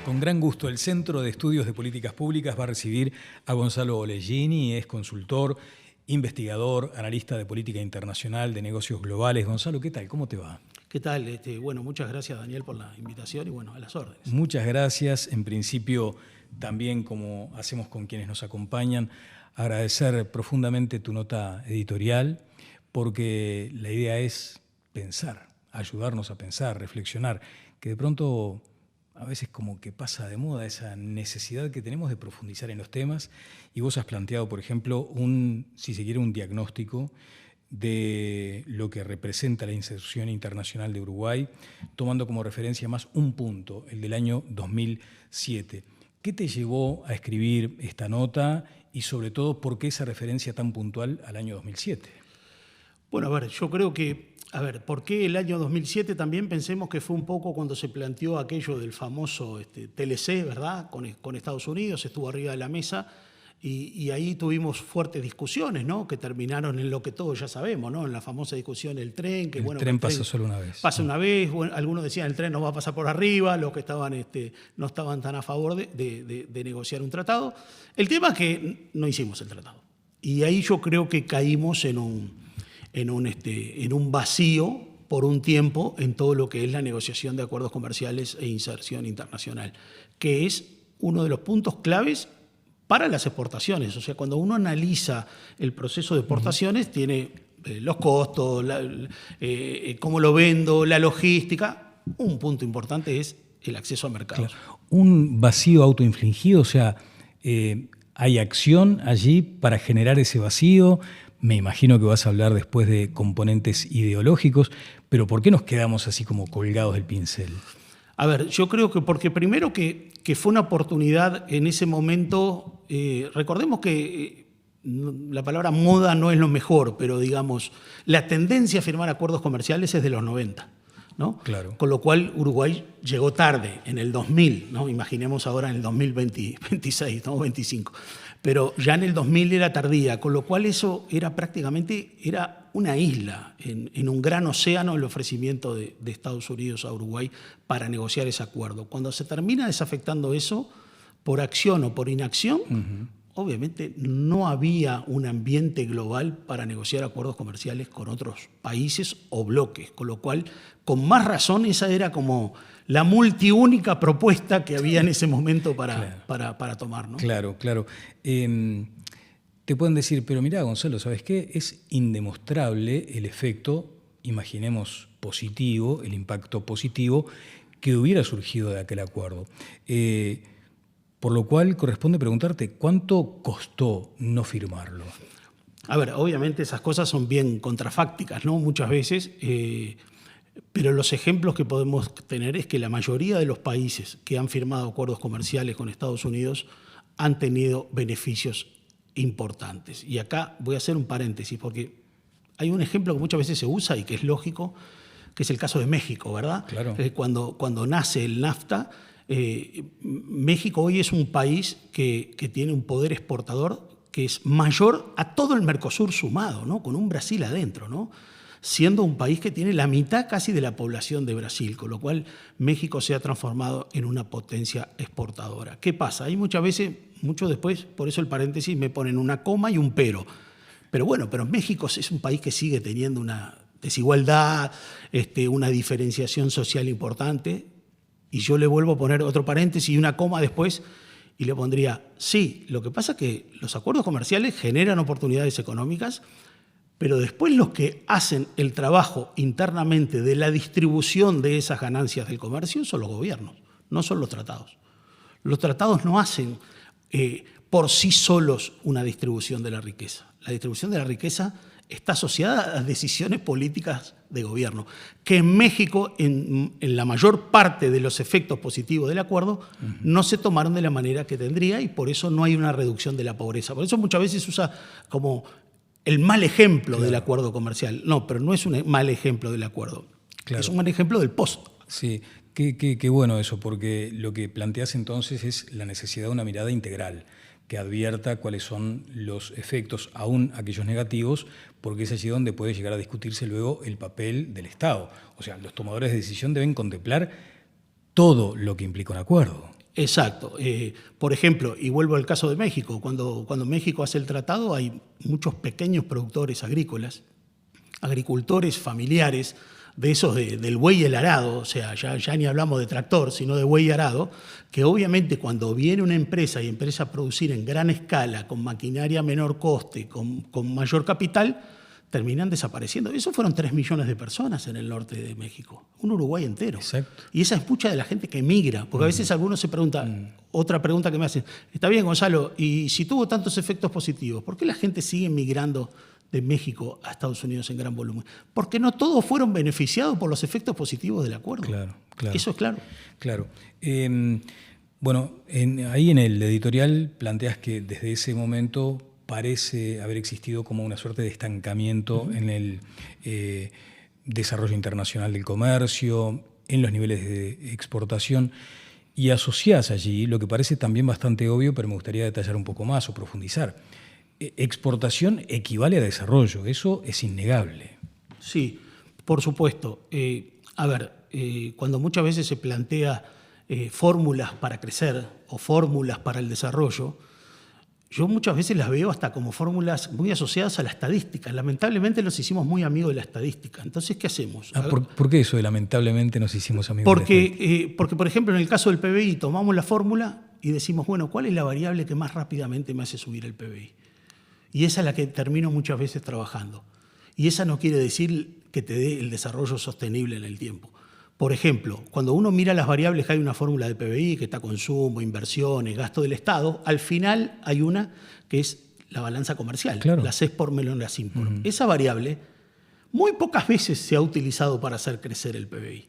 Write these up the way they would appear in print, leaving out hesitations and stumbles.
Con gran gusto, el Centro de Estudios de Políticas Públicas va a recibir a Gonzalo Olegini, es consultor, investigador, analista de política internacional, de negocios globales. Gonzalo, ¿qué tal? ¿Cómo te va? ¿Qué tal? Bueno, muchas gracias, Daniel, por la invitación y bueno, a las órdenes. Muchas gracias. En principio, también como hacemos con quienes nos acompañan, agradecer profundamente tu nota editorial, porque la idea es pensar, ayudarnos a pensar, reflexionar, que de pronto a veces como que pasa de moda esa necesidad que tenemos de profundizar en los temas, y vos has planteado, por ejemplo, si se quiere, un diagnóstico de lo que representa la inserción internacional de Uruguay, tomando como referencia más un punto, el del año 2007. ¿Qué te llevó a escribir esta nota y sobre todo por qué esa referencia tan puntual al año 2007? Bueno, a ver, yo creo que, ¿por qué el año 2007? También pensemos que fue un poco cuando se planteó aquello del famoso TLC, ¿verdad? Con Estados Unidos, estuvo arriba de la mesa. Y ahí tuvimos fuertes discusiones, ¿no? Que terminaron en lo que todos ya sabemos, ¿no? En la famosa discusión del tren. Que, el tren pasa solo una vez. Pasa una vez, bueno, algunos decían el tren no va a pasar por arriba, los que estaban, no estaban tan a favor de negociar un tratado. El tema es que no hicimos el tratado. Y ahí yo creo que caímos en un vacío por un tiempo en todo lo que es la negociación de acuerdos comerciales e inserción internacional, que es uno de los puntos claves para las exportaciones. O sea, cuando uno analiza el proceso de exportaciones, tiene los costos, cómo lo vendo, la logística. Un punto importante es el acceso a mercados. Claro. Un vacío autoinfligido, o sea, hay acción allí para generar ese vacío. Me imagino que vas a hablar después de componentes ideológicos, pero ¿por qué nos quedamos así como colgados del pincel? A ver, yo creo que porque primero que fue una oportunidad en ese momento, recordemos que la palabra moda no es lo mejor, pero digamos, la tendencia a firmar acuerdos comerciales es de los 90, ¿no? Claro. Con lo cual Uruguay llegó tarde, en el 2000, ¿no? Imaginemos ahora en el 2026, ¿no? 25. Pero ya en el 2000 era tardía, con lo cual eso era prácticamente una isla en un gran océano, el ofrecimiento de Estados Unidos a Uruguay para negociar ese acuerdo. Cuando se termina desafectando eso, por acción o por inacción, obviamente no había un ambiente global para negociar acuerdos comerciales con otros países o bloques, con lo cual, con más razón, esa era como la multiúnica propuesta que había en ese momento para tomar, ¿no? Claro, claro. Te pueden decir, pero mirá, Gonzalo, ¿sabes qué? Es indemostrable el efecto, imaginemos positivo, el impacto positivo que hubiera surgido de aquel acuerdo. Por lo cual corresponde preguntarte, ¿cuánto costó no firmarlo? A ver, obviamente esas cosas son bien contrafácticas, ¿no? Muchas veces, pero los ejemplos que podemos tener es que la mayoría de los países que han firmado acuerdos comerciales con Estados Unidos han tenido beneficios importantes. Y acá voy a hacer un paréntesis, porque hay un ejemplo que muchas veces se usa y que es lógico, que es el caso de México, ¿verdad? Claro. Cuando nace el NAFTA, México hoy es un país que tiene un poder exportador que es mayor a todo el Mercosur sumado, ¿no? Con un Brasil adentro, ¿no? Siendo un país que tiene la mitad casi de la población de Brasil, con lo cual México se ha transformado en una potencia exportadora. ¿Qué pasa? Hay muchas veces, mucho después, por eso el paréntesis, me ponen una coma y un pero. Pero bueno, pero México es un país que sigue teniendo una desigualdad, una diferenciación social importante, y yo le vuelvo a poner otro paréntesis y una coma después, y le pondría, sí, lo que pasa es que los acuerdos comerciales generan oportunidades económicas, pero después los que hacen el trabajo internamente de la distribución de esas ganancias del comercio son los gobiernos, no son los tratados. Los tratados no hacen por sí solos una distribución de la riqueza. La distribución de la riqueza está asociada a decisiones políticas de gobierno, que en México, en la mayor parte de los efectos positivos del acuerdo, no se tomaron de la manera que tendría, y por eso no hay una reducción de la pobreza. Por eso muchas veces se usa como el mal ejemplo del acuerdo comercial. No, pero no es un mal ejemplo del acuerdo. Claro. Es un mal ejemplo del post. Sí, qué bueno eso, porque lo que planteas entonces es la necesidad de una mirada integral que advierta cuáles son los efectos, aún aquellos negativos, porque es allí donde puede llegar a discutirse luego el papel del Estado. O sea, los tomadores de decisión deben contemplar todo lo que implica un acuerdo. Exacto. Por ejemplo, y vuelvo al caso de México, cuando México hace el tratado hay muchos pequeños productores agrícolas, agricultores familiares, de esos del buey y el arado, o sea, ya ni hablamos de tractor, sino de buey y arado, que obviamente cuando viene una empresa y empieza a producir en gran escala, con maquinaria a menor coste, con mayor capital, terminan desapareciendo. Eso fueron 3 millones de personas en el norte de México, un Uruguay entero. Exacto. Y esa es mucha de la gente que emigra, porque a veces algunos se preguntan, otra pregunta que me hacen, está bien, Gonzalo, y si tuvo tantos efectos positivos, ¿por qué la gente sigue emigrando de México a Estados Unidos en gran volumen? Porque no todos fueron beneficiados por los efectos positivos del acuerdo. Claro. Eso es claro. Claro. Bueno, ahí en el editorial planteas que desde ese momento parece haber existido como una suerte de estancamiento en el desarrollo internacional del comercio, en los niveles de exportación, y asociás allí lo que parece también bastante obvio, pero me gustaría detallar un poco más o profundizar. Exportación equivale a desarrollo, eso es innegable. Sí, por supuesto. Cuando muchas veces se plantea fórmulas para crecer o fórmulas para el desarrollo, yo muchas veces las veo hasta como fórmulas muy asociadas a la estadística. Lamentablemente nos hicimos muy amigos de la estadística. Entonces, ¿qué hacemos? ¿Por qué eso de lamentablemente nos hicimos amigos de la estadística? Porque, por ejemplo, en el caso del PBI, tomamos la fórmula y decimos, bueno, ¿cuál es la variable que más rápidamente me hace subir el PBI? Y esa es la que termino muchas veces trabajando. Y esa no quiere decir que te dé el desarrollo sostenible en el tiempo. Por ejemplo, cuando uno mira las variables, hay una fórmula de PBI que está consumo, inversiones, gasto del Estado. Al final hay una que es la balanza comercial, claro. Las export menos las import. Esa variable muy pocas veces se ha utilizado para hacer crecer el PBI,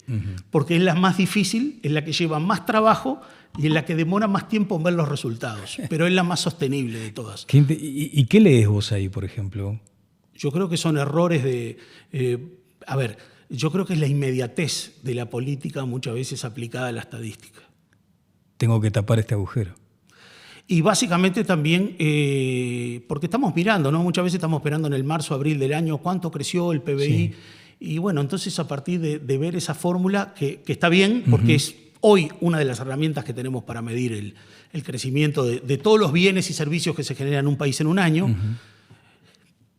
porque es la más difícil, es la que lleva más trabajo y es la que demora más tiempo en ver los resultados, pero es la más sostenible de todas. ¿Y qué lees vos ahí, por ejemplo? Yo creo que son errores de... yo creo que es la inmediatez de la política muchas veces aplicada a la estadística. Tengo que tapar este agujero. Y básicamente también porque estamos mirando, ¿no? Muchas veces estamos esperando en el marzo, abril del año cuánto creció el PBI. Sí. Y bueno, entonces a partir de ver esa fórmula, que está bien, porque es hoy una de las herramientas que tenemos para medir el crecimiento de todos los bienes y servicios que se generan en un país en un año.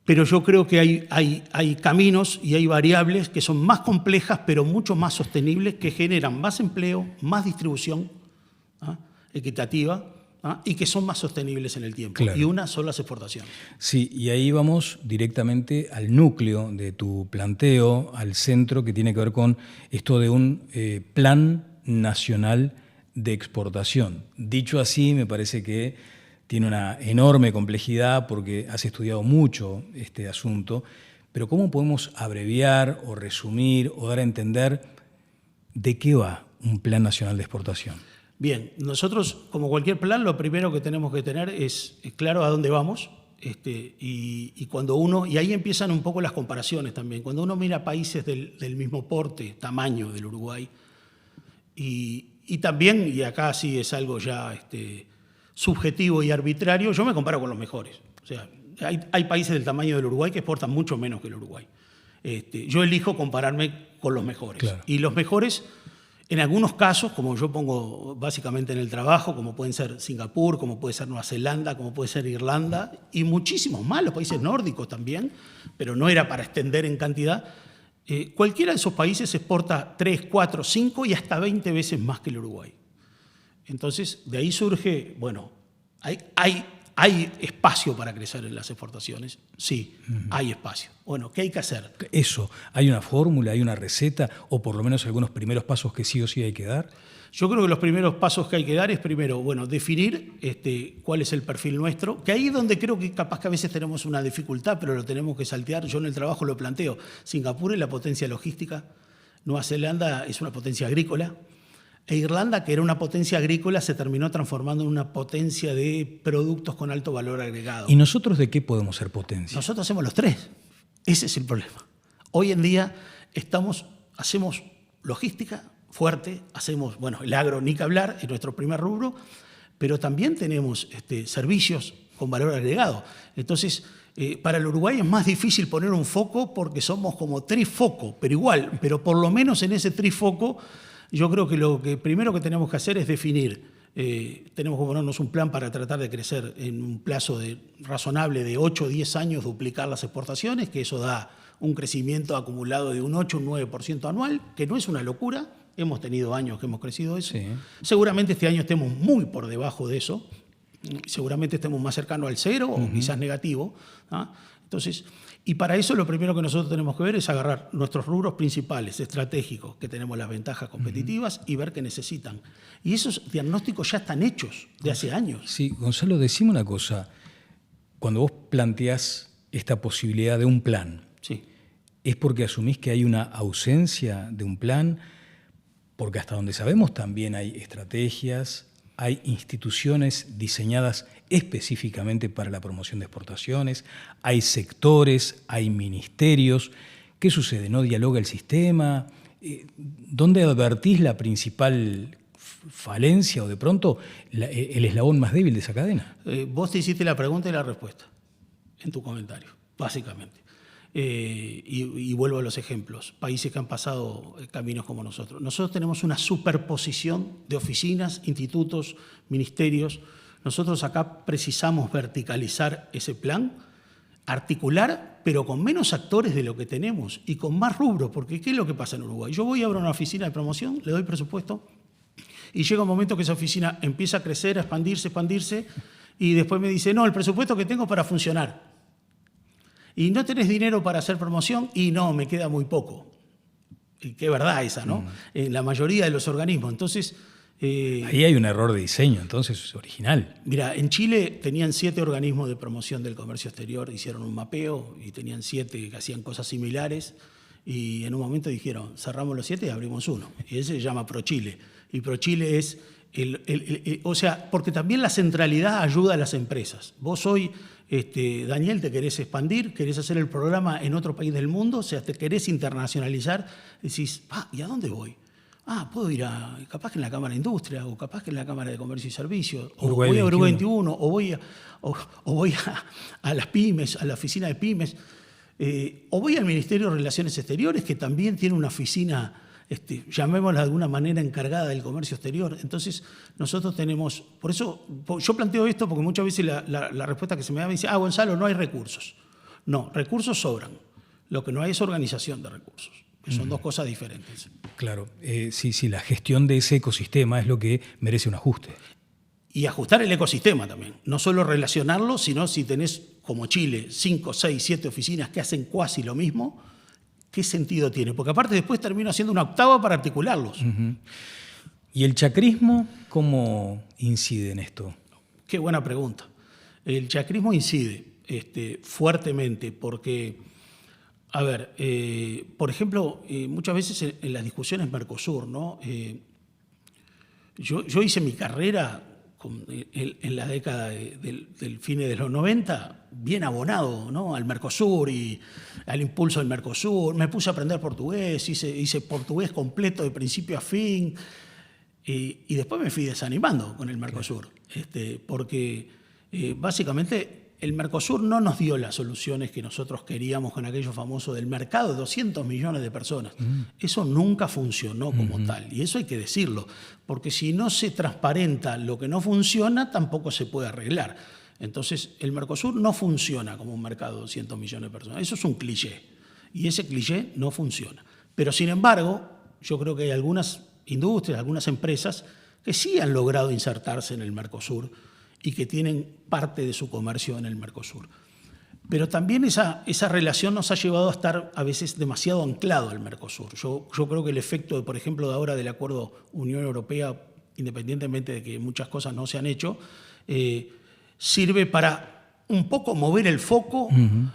Pero yo creo que hay caminos y hay variables que son más complejas, pero mucho más sostenibles, que generan más empleo, más distribución equitativa, y que son más sostenibles en el tiempo. Claro. Y una son las exportaciones. Sí, y ahí vamos directamente al núcleo de tu planteo, al centro, que tiene que ver con esto de un plan nacional de exportación. Dicho así, me parece que tiene una enorme complejidad porque has estudiado mucho este asunto, pero ¿cómo podemos abreviar o resumir o dar a entender de qué va un plan nacional de exportación? Bien, nosotros, como cualquier plan, lo primero que tenemos que tener es claro a dónde vamos, y cuando uno, y ahí empiezan un poco las comparaciones también, cuando uno mira países del mismo porte, tamaño del Uruguay, y también, y acá sí es algo ya subjetivo y arbitrario, yo me comparo con los mejores. O sea, hay países del tamaño del Uruguay que exportan mucho menos que el Uruguay. Yo elijo compararme con los mejores. Claro. Y los mejores, en algunos casos, como yo pongo básicamente en el trabajo, como pueden ser Singapur, como puede ser Nueva Zelanda, como puede ser Irlanda, y muchísimos más, los países nórdicos también, pero no era para extender en cantidad. Cualquiera de esos países exporta 3, 4, 5 y hasta 20 veces más que el Uruguay. Entonces, de ahí surge, bueno, ¿hay espacio para crecer en las exportaciones? Sí, hay espacio. Bueno, ¿qué hay que hacer? Eso, ¿hay una fórmula, hay una receta o por lo menos algunos primeros pasos que sí o sí hay que dar? Yo creo que los primeros pasos que hay que dar es primero, bueno, definir cuál es el perfil nuestro, que ahí es donde creo que capaz que a veces tenemos una dificultad, pero lo tenemos que saltear. Yo en el trabajo lo planteo. Singapur es la potencia logística, Nueva Zelanda es una potencia agrícola, e Irlanda, que era una potencia agrícola, se terminó transformando en una potencia de productos con alto valor agregado. ¿Y nosotros de qué podemos ser potencia? Nosotros hacemos los tres. Ese es el problema. Hoy en día hacemos logística fuerte, hacemos, bueno, el agro ni que hablar, es nuestro primer rubro, pero también tenemos servicios con valor agregado. Entonces, para el Uruguay es más difícil poner un foco porque somos como trifoco, pero por lo menos en ese trifoco yo creo que lo que primero que tenemos que hacer es definir tenemos que ponernos un plan para tratar de crecer en un plazo razonable de 8 o 10 años, duplicar las exportaciones, que eso da un crecimiento acumulado de un 8 o un 9% anual, que no es una locura. Hemos tenido años que hemos crecido eso. Sí. Seguramente este año estemos muy por debajo de eso. Seguramente estemos más cercanos al 0 o quizás negativo. ¿Ah? Entonces, y para eso lo primero que nosotros tenemos que ver es agarrar nuestros rubros principales, estratégicos, que tenemos las ventajas competitivas, y ver qué necesitan. Y esos diagnósticos ya están hechos de hace años. Sí, Gonzalo, decime una cosa. Cuando vos planteás esta posibilidad de un plan, sí, ¿es porque asumís que hay una ausencia de un plan? Porque hasta donde sabemos también hay estrategias, hay instituciones diseñadas específicamente para la promoción de exportaciones, hay sectores, hay ministerios. ¿Qué sucede? ¿No dialoga el sistema? ¿Dónde advertís la principal falencia o de pronto el eslabón más débil de esa cadena? Vos te hiciste la pregunta y la respuesta en tu comentario, básicamente. Y vuelvo a los ejemplos. Países que han pasado caminos como nosotros. Nosotros tenemos una superposición de oficinas, institutos, ministerios. Nosotros acá precisamos verticalizar ese plan, articular, pero con menos actores de lo que tenemos y con más rubros, porque ¿qué es lo que pasa en Uruguay? Yo voy a abrir una oficina de promoción, le doy presupuesto y llega un momento que esa oficina empieza a crecer, a expandirse y después me dice, no, el presupuesto que tengo es para funcionar. Y no tenés dinero para hacer promoción y no, me queda muy poco. Y qué verdad esa, ¿no? En la mayoría de los organismos. Entonces... ahí hay un error de diseño, entonces es original. Mira, en Chile tenían 7 organismos de promoción del comercio exterior, hicieron un mapeo y tenían 7 que hacían cosas similares y en un momento dijeron, cerramos los 7 y abrimos uno. Y ese se llama ProChile. Y ProChile es, o sea, porque también la centralidad ayuda a las empresas. Vos hoy... Daniel, te querés expandir, querés hacer el programa en otro país del mundo, o sea, te querés internacionalizar, decís, ¿y a dónde voy? Puedo ir capaz que en la Cámara de Industria, o capaz que en la Cámara de Comercio y Servicios, o voy a Uruguay 21, o voy a las pymes, a la oficina de pymes, o voy al Ministerio de Relaciones Exteriores, que también tiene una oficina, llamémosla de alguna manera, encargada del comercio exterior. Entonces, nosotros tenemos... Por eso, yo planteo esto porque muchas veces la respuesta que se me da me dice, Gonzalo, no hay recursos. No, recursos sobran. Lo que no hay es organización de recursos, que son dos cosas diferentes. Claro, sí, la gestión de ese ecosistema es lo que merece un ajuste. Y ajustar el ecosistema también. No solo relacionarlo, sino si tenés, como Chile, 5, 6, 7 oficinas que hacen casi lo mismo, ¿qué sentido tiene? Porque aparte después termino haciendo una octava para articularlos. ¿Y el chacrismo cómo incide en esto? Qué buena pregunta. El chacrismo incide fuertemente porque, a ver, por ejemplo, muchas veces en las discusiones Mercosur, ¿no? Yo hice mi carrera en la década del fin de los 90, bien abonado, ¿no? Al Mercosur y al impulso del Mercosur. Me puse a aprender portugués, hice portugués completo de principio a fin y después me fui desanimando con el Mercosur, porque básicamente el Mercosur no nos dio las soluciones que nosotros queríamos con aquello famoso del mercado de 200 millones de personas. Eso nunca funcionó como tal, y eso hay que decirlo, porque si no se transparenta lo que no funciona, tampoco se puede arreglar. Entonces, el Mercosur no funciona como un mercado de 200 millones de personas. Eso es un cliché, y ese cliché no funciona. Pero, sin embargo, yo creo que hay algunas industrias, algunas empresas que sí han logrado insertarse en el Mercosur y que tienen parte de su comercio en el Mercosur. Pero también esa relación nos ha llevado a estar a veces demasiado anclado al Mercosur. Yo creo que el efecto, por ejemplo, de ahora del acuerdo Unión Europea, independientemente de que muchas cosas no se han hecho, sirve para un poco mover el foco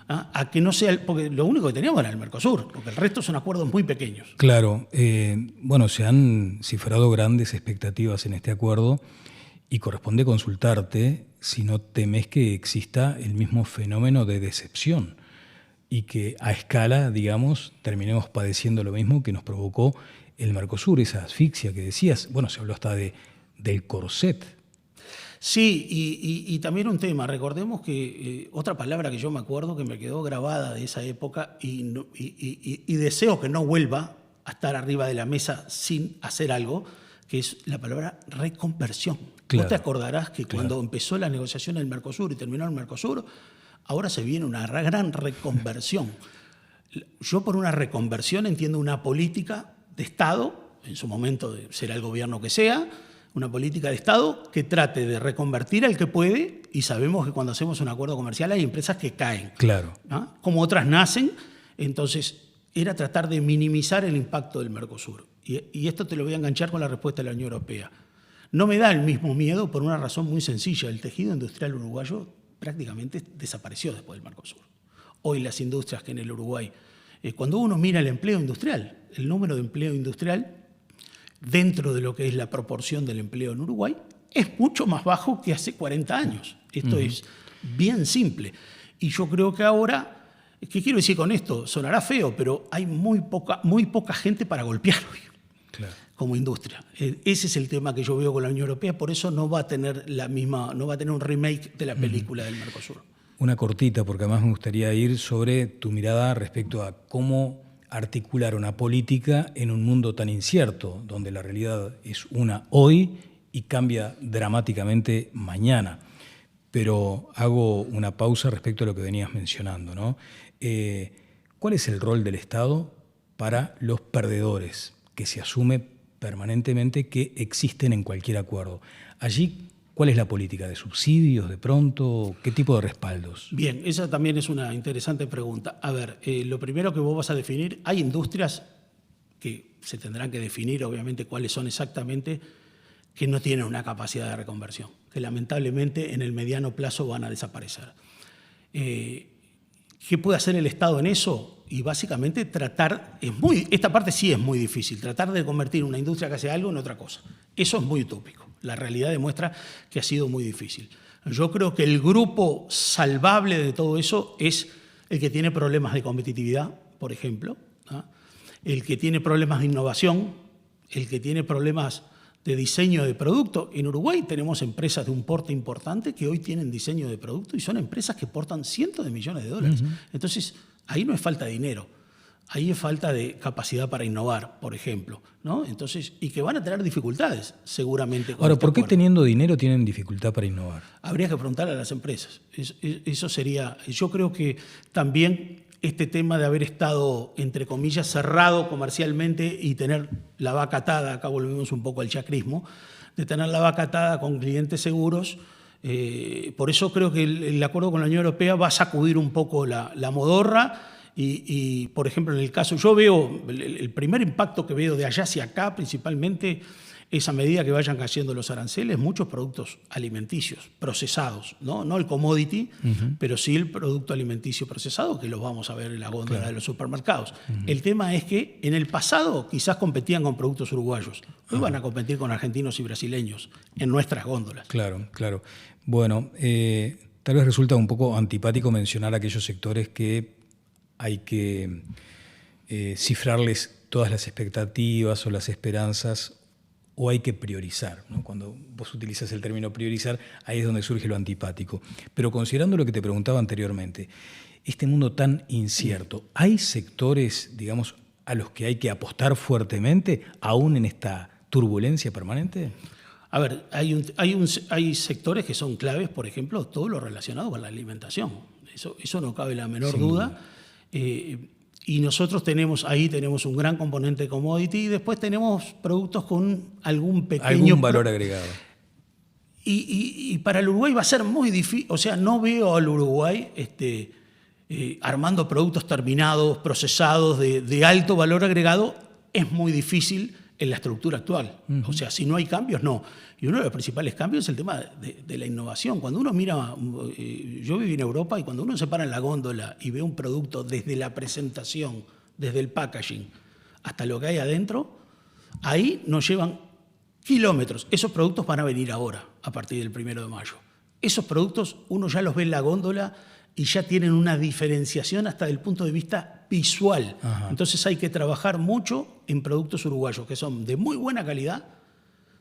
a que no sea... Porque lo único que teníamos era el Mercosur, porque el resto son acuerdos muy pequeños. Claro. Bueno, se han cifrado grandes expectativas en este acuerdo y corresponde consultarte si no temes que exista el mismo fenómeno de decepción y que a escala, digamos, terminemos padeciendo lo mismo que nos provocó el Mercosur, esa asfixia que decías. Bueno, se habló hasta del corset. Sí, y también un tema. Recordemos que otra palabra que yo me acuerdo que me quedó grabada de esa época y deseo que no vuelva a estar arriba de la mesa sin hacer algo, que es la palabra reconversión. Claro, Vos te acordarás que cuando claro. empezó la negociación del Mercosur y terminó el Mercosur, ahora se viene una gran reconversión. Yo por una reconversión entiendo una política de Estado, en su momento será el gobierno que sea, una política de Estado que trate de reconvertir al que puede, y sabemos que cuando hacemos un acuerdo comercial hay empresas que caen, Claro. ¿no? Como otras nacen, entonces era tratar de minimizar el impacto del Mercosur. Y esto te lo voy a enganchar con la respuesta de la Unión Europea. No me da el mismo miedo por una razón muy sencilla. El tejido industrial uruguayo prácticamente desapareció después del Mercosur. Hoy las industrias que en el Uruguay, cuando uno mira el empleo industrial, el número de empleo industrial dentro de lo que es la proporción del empleo en Uruguay, es mucho más bajo que hace 40 años. Esto es bien simple. Y yo creo que ahora, ¿qué quiero decir con esto? Sonará feo, pero hay muy poca gente para golpear hoy, Claro. como industria. Ese es el tema que yo veo con la Unión Europea, por eso no va a tener no va a tener un remake de la película del Mercosur. Una cortita, porque además me gustaría ir sobre tu mirada respecto a cómo articular una política en un mundo tan incierto, donde la realidad es una hoy y cambia dramáticamente mañana. Pero hago una pausa respecto a lo que venías mencionando, ¿no? ¿Cuál es el rol del Estado para los perdedores que se asume permanentemente que existen en cualquier acuerdo? Allí, ¿cuál es la política? ¿De subsidios de pronto? ¿Qué tipo de respaldos? Bien, esa también es una interesante pregunta. A ver, lo primero que vos vas a definir, hay industrias que se tendrán que definir, obviamente, cuáles son exactamente, que no tienen una capacidad de reconversión, que lamentablemente en el mediano plazo van a desaparecer. ¿Qué puede hacer el Estado en eso? Y básicamente esta parte sí es muy difícil, tratar de convertir una industria que hace algo en otra cosa. Eso es muy utópico. La realidad demuestra que ha sido muy difícil. Yo creo que el grupo salvable de todo eso es el que tiene problemas de competitividad, por ejemplo, ¿no? El que tiene problemas de innovación, el que tiene problemas de diseño de producto. En Uruguay tenemos empresas de un porte importante que hoy tienen diseño de producto y son empresas que portan cientos de millones de dólares. Entonces, ahí no es falta de dinero. Ahí es falta de capacidad para innovar, por ejemplo, ¿no? Entonces, y que van a tener dificultades, seguramente. Ahora, ¿por qué teniendo dinero tienen dificultad para innovar? Habría que preguntarle a las empresas. Eso sería. Yo creo que también este tema de haber estado, entre comillas, cerrado comercialmente y tener la vaca atada, acá volvemos un poco al chacrismo, de tener la vaca atada con clientes seguros. Por eso creo que el acuerdo con la Unión Europea va a sacudir un poco la modorra. Y, por ejemplo, en el caso, yo veo, el primer impacto que veo de allá hacia acá, principalmente, es a medida que vayan cayendo los aranceles, muchos productos alimenticios procesados, no el commodity, pero sí el producto alimenticio procesado, que los vamos a ver en la góndola de los supermercados. El tema es que en el pasado quizás competían con productos uruguayos, hoy van a competir con argentinos y brasileños en nuestras góndolas. Claro, claro. Bueno, tal vez resulta un poco antipático mencionar aquellos sectores que hay que cifrarles todas las expectativas o las esperanzas, o hay que priorizar, ¿no? Cuando vos utilizas el término priorizar, ahí es donde surge lo antipático. Pero considerando lo que te preguntaba anteriormente, este mundo tan incierto, ¿hay sectores, digamos, a los que hay que apostar fuertemente, aún en esta turbulencia permanente? A ver, hay sectores que son claves, por ejemplo, todo lo relacionado con la alimentación. Eso no cabe la menor duda. Y nosotros tenemos un gran componente de commodity y después tenemos productos con algún valor agregado. Y para el Uruguay va a ser muy difícil, o sea, no veo al Uruguay armando productos terminados, procesados de alto valor agregado. Es muy difícil en la estructura actual. O sea, si no hay cambios, no. Y uno de los principales cambios es el tema de la innovación. Cuando uno mira, yo viví en Europa y cuando uno se para en la góndola y ve un producto desde la presentación, desde el packaging, hasta lo que hay adentro, ahí nos llevan kilómetros. Esos productos van a venir ahora, a partir del 1 de mayo. Esos productos uno ya los ve en la góndola y ya tienen una diferenciación hasta del punto de vista visual. Ajá. Entonces hay que trabajar mucho en productos uruguayos que son de muy buena calidad,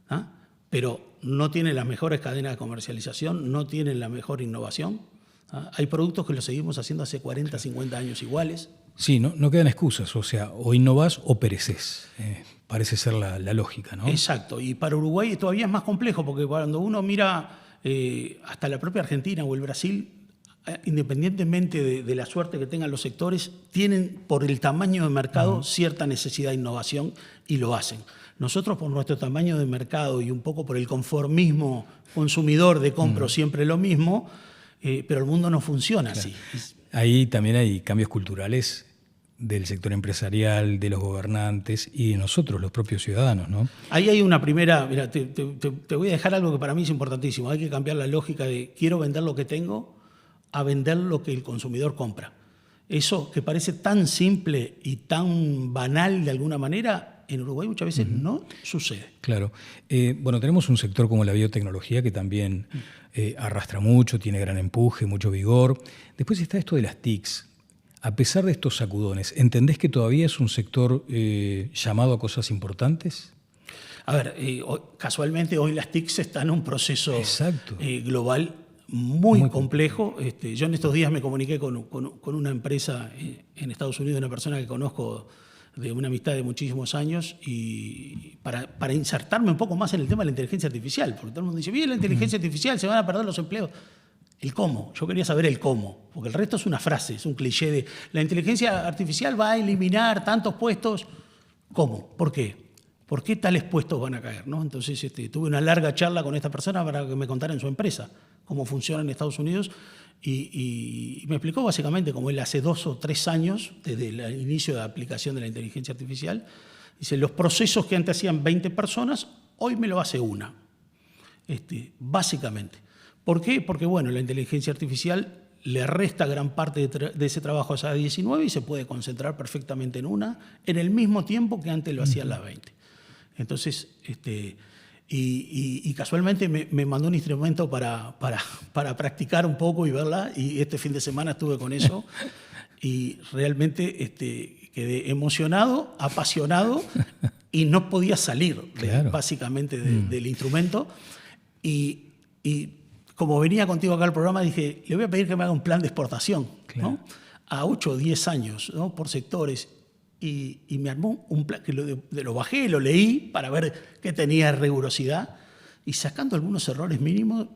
¿ah? Pero no tienen las mejores cadenas de comercialización, no tienen la mejor innovación. ¿Ah? Hay productos que los seguimos haciendo hace 40, 50 años iguales. Sí, no quedan excusas, o sea, o innovás o pereces. parece ser la lógica, ¿no? Exacto, y para Uruguay todavía es más complejo, porque cuando uno mira hasta la propia Argentina o el Brasil, independientemente de la suerte que tengan los sectores, tienen por el tamaño de mercado cierta necesidad de innovación y lo hacen. Nosotros por nuestro tamaño de mercado y un poco por el conformismo consumidor de compro siempre lo mismo, pero el mundo no funciona así. Ahí también hay cambios culturales del sector empresarial, de los gobernantes y de nosotros, los propios ciudadanos, ¿no? Ahí hay una primera, mira, te voy a dejar algo que para mí es importantísimo. Hay que cambiar la lógica de quiero vender lo que tengo a vender lo que el consumidor compra. Eso que parece tan simple y tan banal de alguna manera, en Uruguay muchas veces no sucede. Claro. Bueno, tenemos un sector como la biotecnología que también arrastra mucho, tiene gran empuje, mucho vigor. Después está esto de las TICs. A pesar de estos sacudones, ¿entendés que todavía es un sector llamado a cosas importantes? A ver, casualmente hoy las TICs están en un proceso global muy complejo. Yo en estos días me comuniqué con una empresa en Estados Unidos, una persona que conozco de una amistad de muchísimos años, y para insertarme un poco más en el tema de la inteligencia artificial, porque todo el mundo dice, bien, la inteligencia artificial, se van a perder los empleos. El cómo, yo quería saber el cómo, porque el resto es una frase, es un cliché de la inteligencia artificial va a eliminar tantos puestos. ¿Cómo? ¿Por qué? ¿Por qué tales puestos van a caer? ¿No? Entonces tuve una larga charla con esta persona para que me contara en su empresa cómo funciona en Estados Unidos y me explicó básicamente cómo él hace 2 o 3 años, desde el inicio de la aplicación de la inteligencia artificial, dice, los procesos que antes hacían 20 personas, hoy me lo hace una, básicamente. ¿Por qué? Porque bueno, la inteligencia artificial le resta gran parte de ese trabajo a esa 19 y se puede concentrar perfectamente en una, en el mismo tiempo que antes lo hacían las 20. Entonces, y casualmente me mandó un instrumento para practicar un poco y verla, y este fin de semana estuve con eso y realmente quedé emocionado, apasionado y no podía salir básicamente del instrumento. Y como venía contigo acá al programa, dije, le voy a pedir que me haga un plan de exportación, ¿no? A 8 o 10 años, ¿no? Por sectores. Y me armó un plan, que lo bajé, lo leí para ver qué tenía rigurosidad. Y sacando algunos errores mínimos,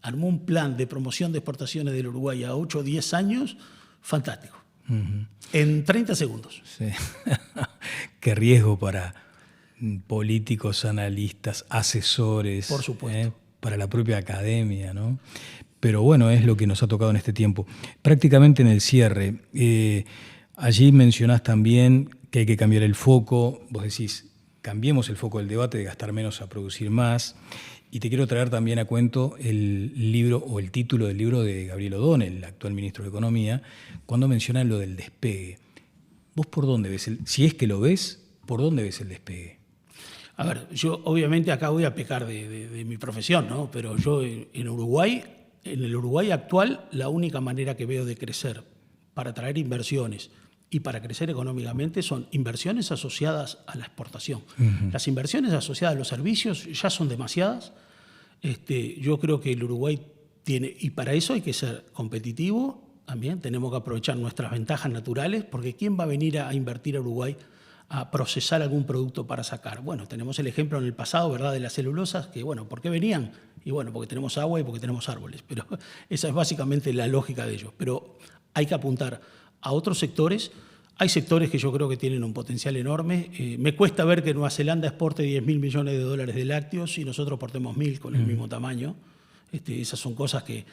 armó un plan de promoción de exportaciones del Uruguay a 8 o 10 años, fantástico. En 30 segundos. Sí. Qué riesgo para políticos, analistas, asesores. Por supuesto. Para la propia academia, ¿no? Pero bueno, es lo que nos ha tocado en este tiempo. Prácticamente en el cierre, allí mencionás también que hay que cambiar el foco. Vos decís, cambiemos el foco del debate de gastar menos a producir más. Y te quiero traer también a cuento el libro o el título del libro de Gabriel O'Donnell, el actual ministro de Economía, cuando menciona lo del despegue. ¿Vos por dónde ves? Si es que lo ves, ¿por dónde ves el despegue? A ver, yo obviamente acá voy a pecar de mi profesión, ¿no? Pero yo en el Uruguay actual, la única manera que veo de crecer para atraer inversiones y para crecer económicamente son inversiones asociadas a la exportación. Las inversiones asociadas a los servicios ya son demasiadas. Yo creo que el Uruguay tiene, y para eso hay que ser competitivo también, tenemos que aprovechar nuestras ventajas naturales, porque ¿quién va a venir a invertir a Uruguay a procesar algún producto para sacar? Bueno, tenemos el ejemplo en el pasado, ¿verdad?, de las celulosas, que bueno, ¿por qué venían? Y bueno, porque tenemos agua y porque tenemos árboles, pero esa es básicamente la lógica de ellos. Pero hay que apuntar a otros sectores. Hay sectores que yo creo que tienen un potencial enorme. Me cuesta ver que Nueva Zelanda exporte $10.000 millones de lácteos y nosotros portemos 1.000 con el mismo tamaño. Esas son cosas que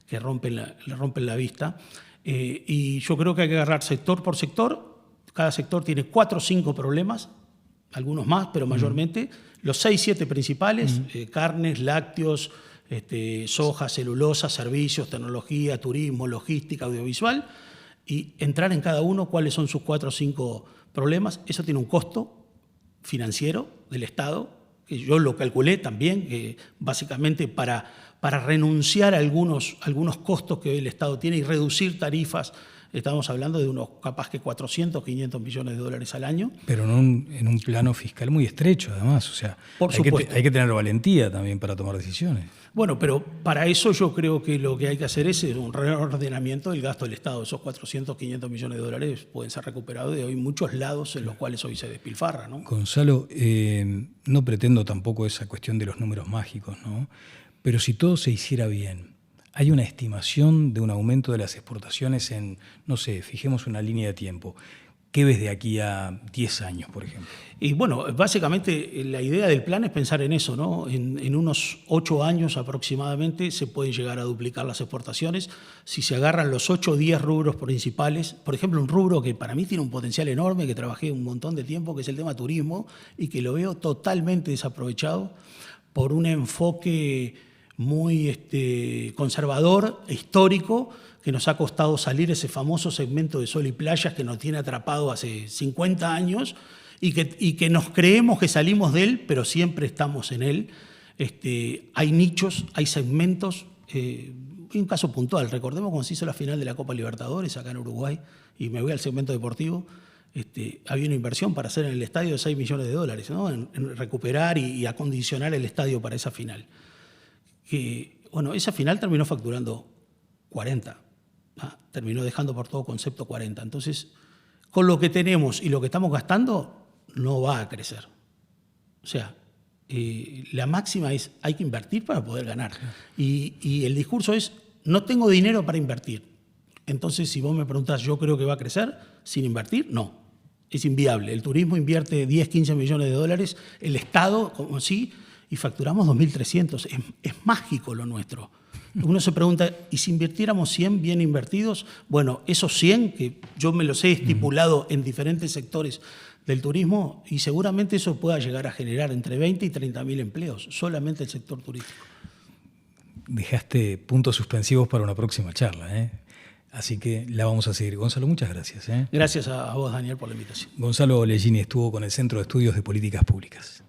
le rompen la vista. Y yo creo que hay que agarrar sector por sector. Cada sector tiene 4 o 5 problemas, algunos más, pero mayormente. Los 6, 7 principales, carnes, lácteos, soja, celulosa, servicios, tecnología, turismo, logística, audiovisual, y entrar en cada uno cuáles son sus 4 o 5 problemas. Eso tiene un costo financiero del Estado, que yo lo calculé también, que básicamente para renunciar a algunos costos que hoy el Estado tiene y reducir tarifas estamos hablando de unos capaz que 400, 500 millones de dólares al año. Pero en un plano fiscal muy estrecho, además. O sea, Por supuesto. hay que tener valentía también para tomar decisiones. Bueno, pero para eso yo creo que lo que hay que hacer es un reordenamiento del gasto del Estado. Esos 400, 500 millones de dólares pueden ser recuperados de hoy muchos lados en los cuales hoy se despilfarra, ¿no? Gonzalo, no pretendo tampoco esa cuestión de los números mágicos, ¿no? Pero si todo se hiciera bien, hay una estimación de un aumento de las exportaciones en, no sé, fijemos una línea de tiempo. ¿Qué ves de aquí a 10 años, por ejemplo? Y bueno, básicamente la idea del plan es pensar en eso, ¿no? En unos 8 años aproximadamente se pueden llegar a duplicar las exportaciones. Si se agarran los 8 o 10 rubros principales, por ejemplo, un rubro que para mí tiene un potencial enorme, que trabajé un montón de tiempo, que es el tema turismo, y que lo veo totalmente desaprovechado por un enfoque muy conservador e histórico, que nos ha costado salir ese famoso segmento de sol y playas que nos tiene atrapado hace 50 años y que nos creemos que salimos de él, pero siempre estamos en él. Hay nichos, hay segmentos. Hay un caso puntual, recordemos cuando se hizo la final de la Copa Libertadores acá en Uruguay, y me voy al segmento deportivo, había una inversión para hacer en el estadio de 6 millones de dólares, ¿no? en recuperar y acondicionar el estadio para esa final. Bueno, esa final terminó facturando 40. Terminó dejando por todo concepto 40. Entonces, con lo que tenemos y lo que estamos gastando, no va a crecer. O sea, la máxima es, hay que invertir para poder ganar. Y el discurso es, no tengo dinero para invertir. Entonces, si vos me preguntás, ¿yo creo que va a crecer sin invertir? No, es inviable. El turismo invierte 10, 15 millones de dólares, el Estado, como sí, y facturamos 2.300. Es mágico lo nuestro. Uno se pregunta, ¿y si invirtiéramos 100 bien invertidos? Bueno, esos 100, que yo me los he estipulado en diferentes sectores del turismo, y seguramente eso pueda llegar a generar entre 20 y 30.000 empleos, solamente el sector turístico. Dejaste puntos suspensivos para una próxima charla, ¿eh? Así que la vamos a seguir. Gonzalo, muchas gracias. Gracias a vos, Daniel, por la invitación. Gonzalo Leggini estuvo con el Centro de Estudios de Políticas Públicas.